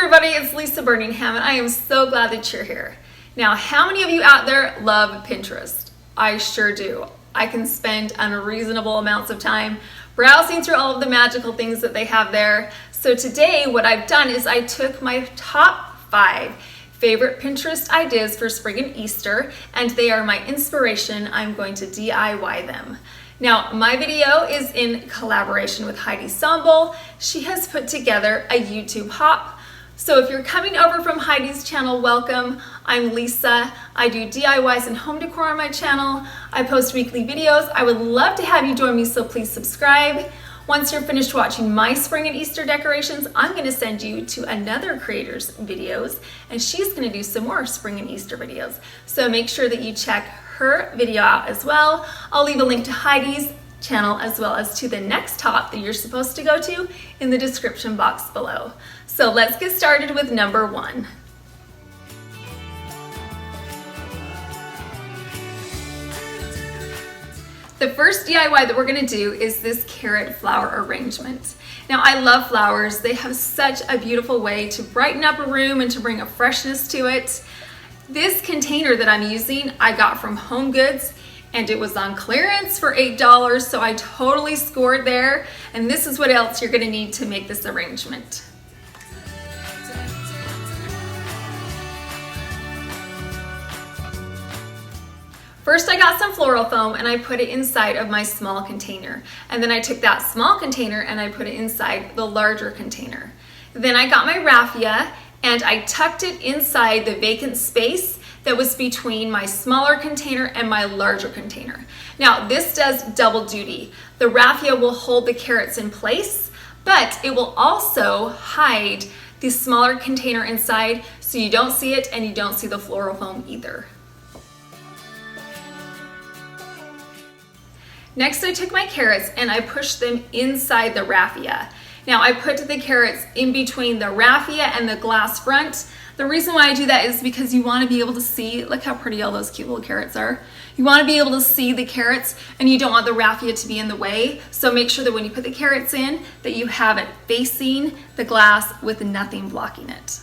everybody, it's Lisa Birmingham, and I am so glad that you're here. Now, how many of you out there love Pinterest? I sure do. I can spend unreasonable amounts of time browsing through all of the magical things that they have there. So today, what I've done is I took my top 5 favorite Pinterest ideas for spring and Easter, and they are my inspiration. I'm going to DIY them. Now, my video is in collaboration with Heidi Sonboul. She has put together a YouTube hop. So if you're coming over from Heidi's channel, welcome. I'm Lisa. I do DIYs and home decor on my channel. I post weekly videos. I would love to have you join me, so please subscribe. Once you're finished watching my spring and Easter decorations, I'm going to send you to another creator's videos, and she's going to do some more spring and Easter videos. So make sure that you check her video out as well. I'll leave a link to Heidi's channel as well as to the next top that you're supposed to go to in the description box below. So let's get started with number 1. The first DIY that we're going to do is this carrot flower arrangement. Now, I love flowers. They have such a beautiful way to brighten up a room and to bring a freshness to it. This container that I'm using, I got from Home Goods, and it was on clearance for $8, so I totally scored there. And this is what else you're going to need to make this arrangement. First, I got some floral foam and I put it inside of my small container. And then I took that small container and I put it inside the larger container. Then I got my raffia and I tucked it inside the vacant space that was between my smaller container and my larger container. Now, this does double duty. The raffia will hold the carrots in place, but it will also hide the smaller container inside so you don't see it and you don't see the floral foam either. Next, I took my carrots and I pushed them inside the raffia. Now, I put the carrots in between the raffia and the glass front. The reason why I do that is because you want to be able to see, look how pretty all those cute little carrots are. You want to be able to see the carrots and you don't want the raffia to be in the way. So make sure that when you put the carrots in, that you have it facing the glass with nothing blocking it.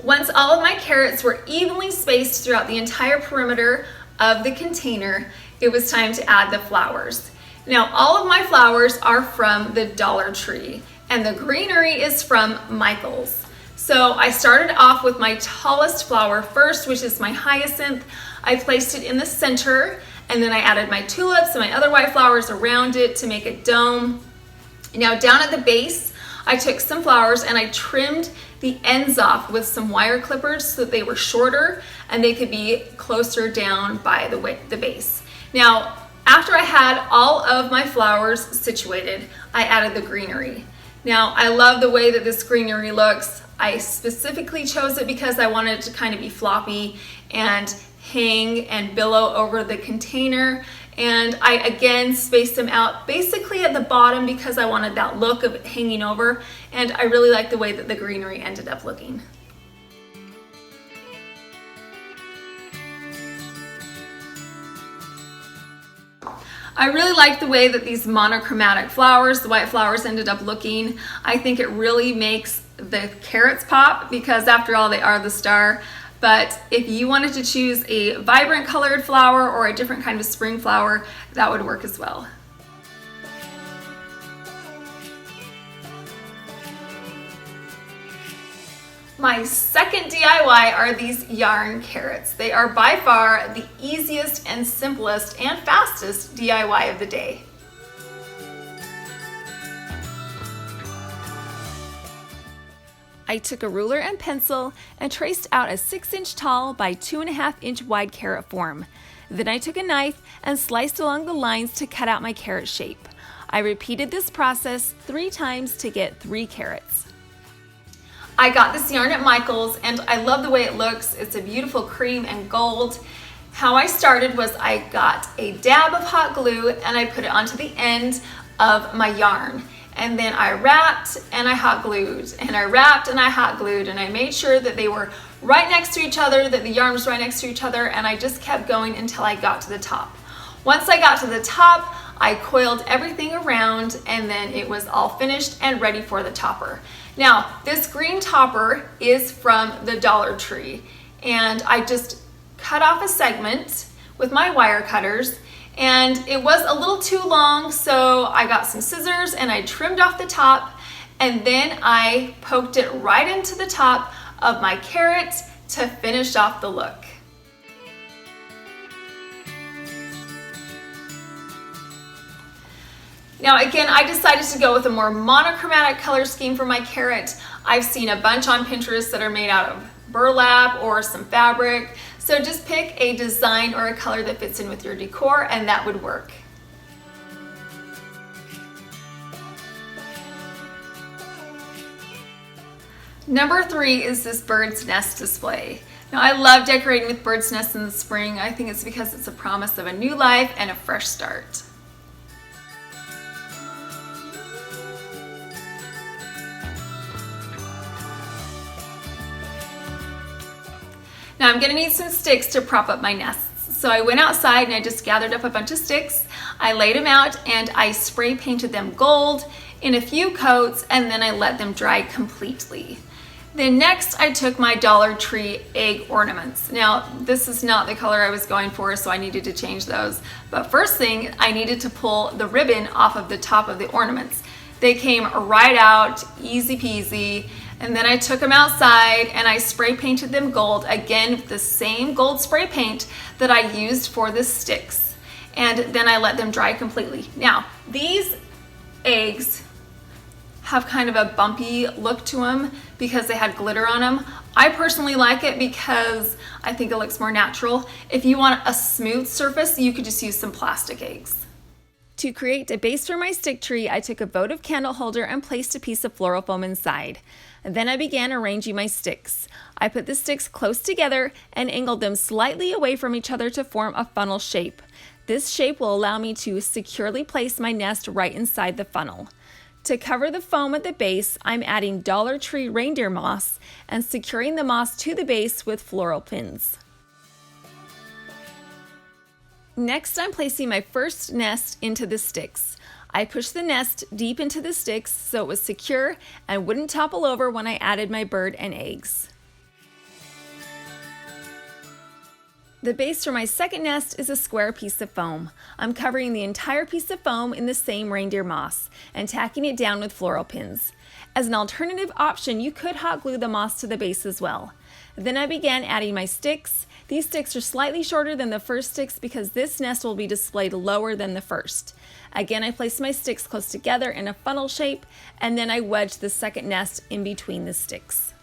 Once all of my carrots were evenly spaced throughout the entire perimeter of the container, it was time to add the flowers. Now, all of my flowers are from the Dollar Tree, and the greenery is from Michael's. So I started off with my tallest flower first, which is my hyacinth. I placed it in the center, and then I added my tulips and my other white flowers around it to make a dome. Now, down at the base, I took some flowers and I trimmed the ends off with some wire clippers so that they were shorter and they could be closer down by the base. Now, after I had all of my flowers situated, I added the greenery. Now, I love the way that this greenery looks. I specifically chose it because I wanted it to kind of be floppy and hang and billow over the container. And I again spaced them out basically at the bottom because I wanted that look of it hanging over, and I really like the way that the greenery ended up looking. I really like the way that these monochromatic flowers, the white flowers, ended up looking. I think it really makes the carrots pop because after all, they are the star. But if you wanted to choose a vibrant colored flower or a different kind of spring flower, that would work as well. My second DIY are these yarn carrots. They are by far the easiest and simplest and fastest DIY of the day. I took a ruler and pencil and traced out a 6-inch tall by 2.5-inch wide carrot form. Then I took a knife and sliced along the lines to cut out my carrot shape. I repeated this process 3 times to get 3 carrots. I got this yarn at Michael's and I love the way it looks. It's a beautiful cream and gold. How I started was I got a dab of hot glue and I put it onto the end of my yarn. And then I wrapped and I hot glued, and I wrapped and I hot glued, and I made sure that they were right next to each other, that the yarn was right next to each other, and I just kept going until I got to the top. Once I got to the top, I coiled everything around, and then it was all finished and ready for the topper. Now, this green topper is from the Dollar Tree, and I just cut off a segment with my wire cutters, and it was a little too long, so I got some scissors and I trimmed off the top, and then I poked it right into the top of my carrot to finish off the look. Now again, I decided to go with a more monochromatic color scheme for my carrot. I've seen a bunch on Pinterest that are made out of burlap or some fabric. So just pick a design or a color that fits in with your decor, and that would work. Number 3 is this bird's nest display. Now I love decorating with bird's nests in the spring. I think it's because it's a promise of a new life and a fresh start. Now I'm gonna need some sticks to prop up my nests. So I went outside and I just gathered up a bunch of sticks. I laid them out and I spray painted them gold in a few coats, and then I let them dry completely. Then next I took my Dollar Tree egg ornaments. Now this is not the color I was going for, so I needed to change those. But first thing, I needed to pull the ribbon off of the top of the ornaments. They came right out, easy peasy. And then I took them outside and I spray painted them gold, again with the same gold spray paint that I used for the sticks. And then I let them dry completely. Now, these eggs have kind of a bumpy look to them because they had glitter on them. I personally like it because I think it looks more natural. If you want a smooth surface, you could just use some plastic eggs. To create a base for my stick tree, I took a votive candle holder and placed a piece of floral foam inside. And then I began arranging my sticks. I put the sticks close together and angled them slightly away from each other to form a funnel shape. This shape will allow me to securely place my nest right inside the funnel. To cover the foam at the base, I'm adding Dollar Tree reindeer moss and securing the moss to the base with floral pins. Next, I'm placing my first nest into the sticks. I pushed the nest deep into the sticks so it was secure and wouldn't topple over when I added my bird and eggs. The base for my second nest is a square piece of foam. I'm covering the entire piece of foam in the same reindeer moss and tacking it down with floral pins. As an alternative option, you could hot glue the moss to the base as well. Then I began adding my sticks. These sticks are slightly shorter than the first sticks because this nest will be displayed lower than the first. Again, I placed my sticks close together in a funnel shape, and then I wedged the second nest in between the sticks.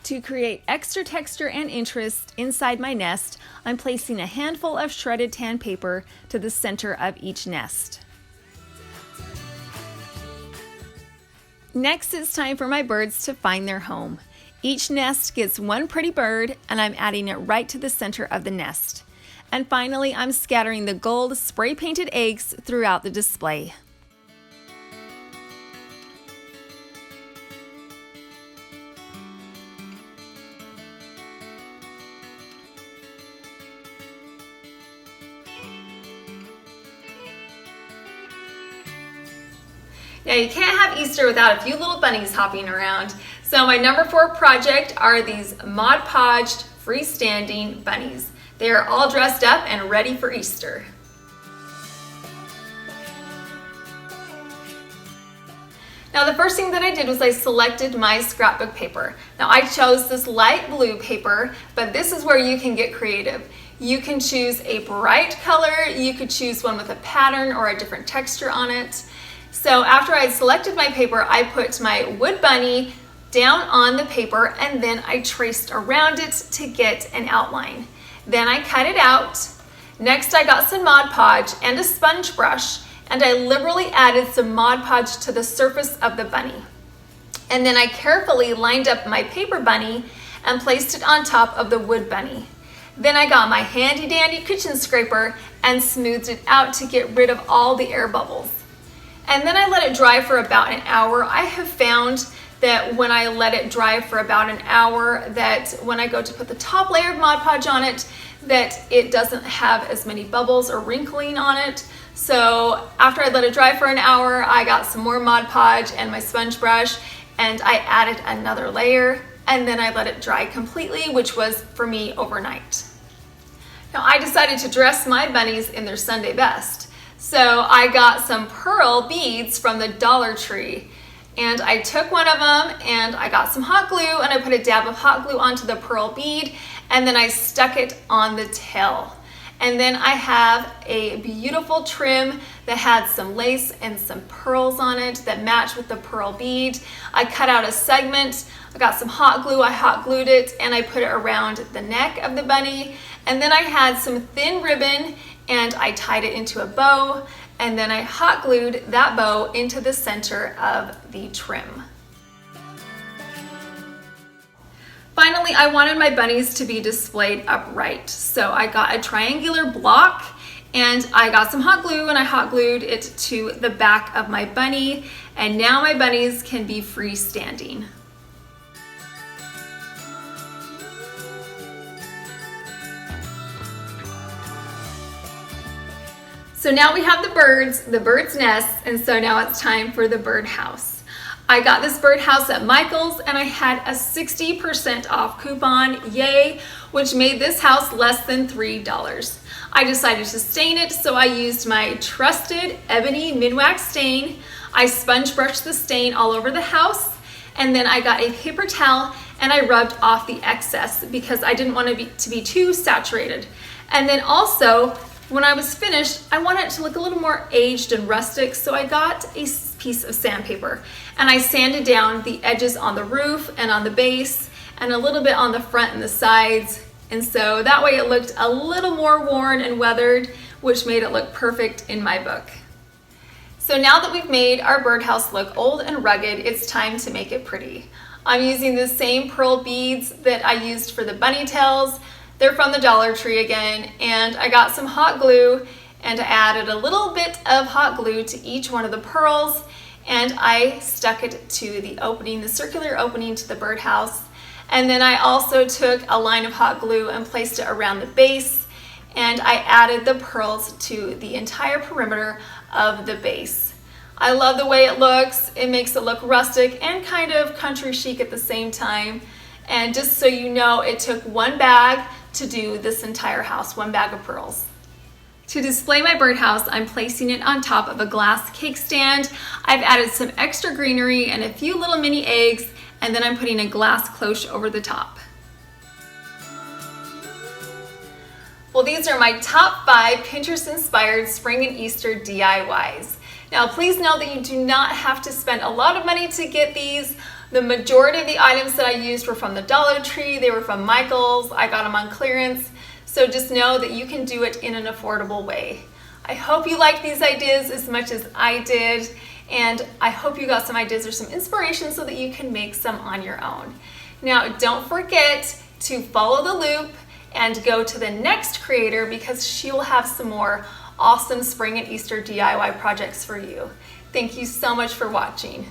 To create extra texture and interest inside my nest, I'm placing a handful of shredded tan paper to the center of each nest. Next, it's time for my birds to find their home. Each nest gets one pretty bird, and I'm adding it right to the center of the nest. And finally, I'm scattering the gold spray painted eggs throughout the display. Now you can't have Easter without a few little bunnies hopping around. So my number 4 project are these Mod Podged freestanding bunnies. They are all dressed up and ready for Easter. Now the first thing that I did was I selected my scrapbook paper. Now I chose this light blue paper, but this is where you can get creative. You can choose a bright color, you could choose one with a pattern or a different texture on it. So after I selected my paper, I put my wood bunny down on the paper and then I traced around it to get an outline. Then I cut it out. Next I got some Mod Podge and a sponge brush, and I liberally added some Mod Podge to the surface of the bunny. And then I carefully lined up my paper bunny and placed it on top of the wood bunny. Then I got my handy dandy kitchen scraper and smoothed it out to get rid of all the air bubbles. And then I let it dry for about an hour. I have found that when I let it dry for about an hour, that when I go to put the top layer of Mod Podge on it, that it doesn't have as many bubbles or wrinkling on it. So after I let it dry for an hour, I got some more Mod Podge and my sponge brush, and I added another layer, and then I let it dry completely, which was for me overnight. Now I decided to dress my bunnies in their Sunday best. So I got some pearl beads from the Dollar Tree, and I took one of them and I got some hot glue and I put a dab of hot glue onto the pearl bead, and then I stuck it on the tail. And then I have a beautiful trim that had some lace and some pearls on it that match with the pearl bead. I cut out a segment, I got some hot glue, I hot glued it, and I put it around the neck of the bunny. And then I had some thin ribbon and I tied it into a bow, and then I hot glued that bow into the center of the trim. Finally, I wanted my bunnies to be displayed upright. So I got a triangular block and I got some hot glue and I hot glued it to the back of my bunny, and now my bunnies can be freestanding. So now we have the bird's nests, and so now it's time for the birdhouse. I got this birdhouse at Michael's and I had a 60% off coupon, yay, which made this house less than $3. I decided to stain it, so I used my trusted Ebony Minwax stain. I sponge brushed the stain all over the house, and then I got a paper towel and I rubbed off the excess because I didn't want it to be too saturated. And then also, when I was finished, I wanted it to look a little more aged and rustic, so I got a piece of sandpaper and I sanded down the edges on the roof and on the base and a little bit on the front and the sides, and so that way it looked a little more worn and weathered, which made it look perfect in my book. So now that we've made our birdhouse look old and rugged, it's time to make it pretty. I'm using the same pearl beads that I used for the bunny tails. They're from the Dollar Tree again, and I got some hot glue and I added a little bit of hot glue to each one of the pearls, and I stuck it to the opening, the circular opening to the birdhouse. And then I also took a line of hot glue and placed it around the base, and I added the pearls to the entire perimeter of the base. I love the way it looks. It makes it look rustic and kind of country chic at the same time. And just so you know, it took one bag to do this entire house, one bag of pearls. To display my birdhouse, I'm placing it on top of a glass cake stand. I've added some extra greenery and a few little mini eggs, and then I'm putting a glass cloche over the top. Well, these are my top 5 Pinterest-inspired spring and Easter DIYs. Now, please know that you do not have to spend a lot of money to get these. The majority of the items that I used were from the Dollar Tree. They were from Michael's. I got them on clearance. So just know that you can do it in an affordable way. I hope you like these ideas as much as I did, and I hope you got some ideas or some inspiration so that you can make some on your own. Now, don't forget to follow the loop and go to the next creator, because she will have some more awesome spring and Easter DIY projects for you. Thank you so much for watching.